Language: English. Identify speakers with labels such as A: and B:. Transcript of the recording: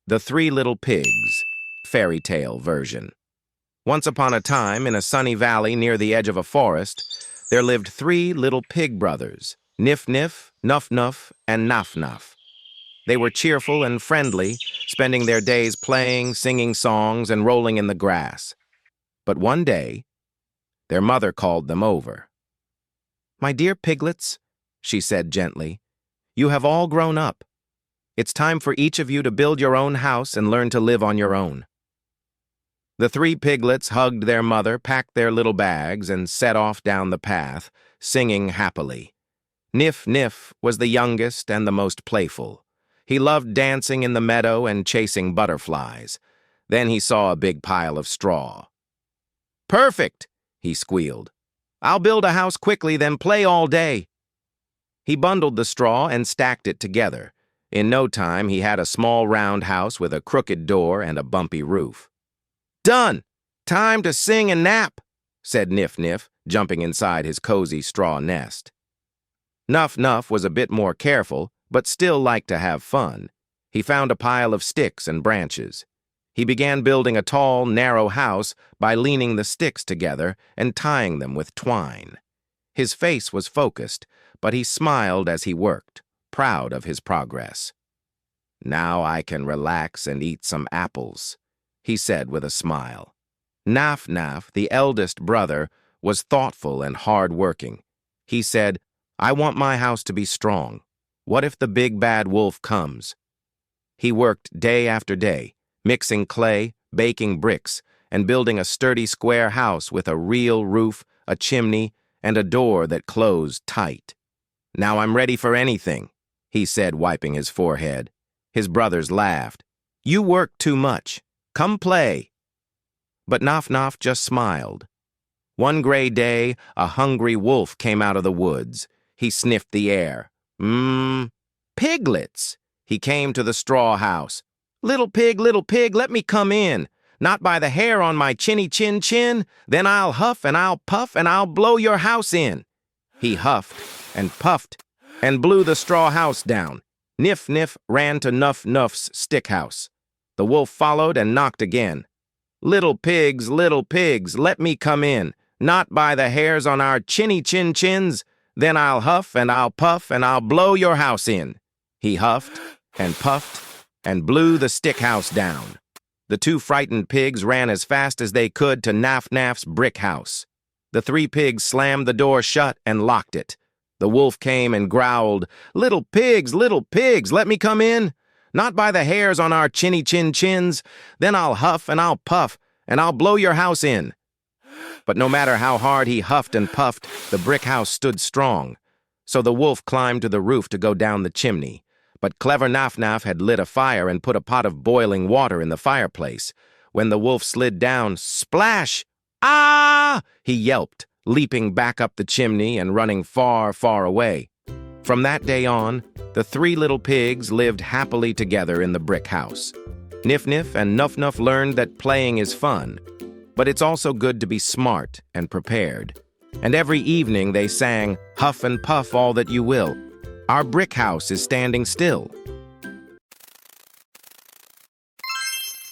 A: The Three Little Pigs, fairy tale version. Once upon a time, in a sunny valley near the edge of a forest, there lived three little pig brothers, Nif-Nif, Nuf-Nuf, and Naf-Naf. They were cheerful and friendly, spending their days playing, singing songs, and rolling in the grass. But one day, their mother called them over. "My dear piglets," she said gently, "you have all grown up. It's time for each of you to build your own house and learn to live on your own." The three piglets hugged their mother, packed their little bags, and set off down the path, singing happily. Nif-Nif was the youngest and the most playful. He loved dancing in the meadow and chasing butterflies. Then he saw a big pile of straw. "Perfect!" he squealed. "I'll build a house quickly, then play all day." He bundled the straw and stacked it together. In no time, he had a small round house with a crooked door and a bumpy roof. "Done! Time to sing and nap," said Nif-Nif, jumping inside his cozy straw nest. Nuf-Nuf was a bit more careful, but still liked to have fun. He found a pile of sticks and branches. He began building a tall, narrow house by leaning the sticks together and tying them with twine. His face was focused, but he smiled as he worked, proud of his progress. "Now I can relax and eat some apples," he said with a smile. Naf-Naf, the eldest brother, was thoughtful and hard-working. He said, "I want my house to be strong. What if the big bad wolf comes?" He worked day after day, mixing clay, baking bricks, and building a sturdy square house with a real roof, a chimney, and a door that closed tight. "Now I'm ready for anything," he said, wiping his forehead. His brothers laughed. "You work too much. Come play." But Naf-Naf just smiled. One gray day, a hungry wolf came out of the woods. He sniffed the air. Piglets! He came to the straw house. Little pig, let me come in. Not by the hair on my chinny chin. Then I'll huff and I'll puff and I'll blow your house in." He huffed and puffed and blew the straw house down. Nif-Nif ran to Nuf-Nuf's stick house. The wolf followed and knocked again. Little pigs, let me come in. Not by the hairs on our chinny chins. Then I'll huff and I'll puff and I'll blow your house in." He huffed and puffed and blew the stick house down. The two frightened pigs ran as fast as they could to Naf-Naf's brick house. The three pigs slammed the door shut and locked it. The wolf came and growled, little pigs, let me come in. Not by the hairs on our chinny chins. Then I'll huff and I'll puff and I'll blow your house in." But no matter how hard he huffed and puffed, the brick house stood strong. So the wolf climbed to the roof to go down the chimney. But clever Naf-Naf had lit a fire and put a pot of boiling water in the fireplace. When the wolf slid down, splash! "Ah!" he yelped, leaping back up the chimney and running far, far away. From that day on, the three little pigs lived happily together in the brick house. Nif-Nif and Nuf-Nuf learned that playing is fun, but it's also good to be smart and prepared. And every evening they sang, "Huff and puff all that you will. Our brick house is standing still."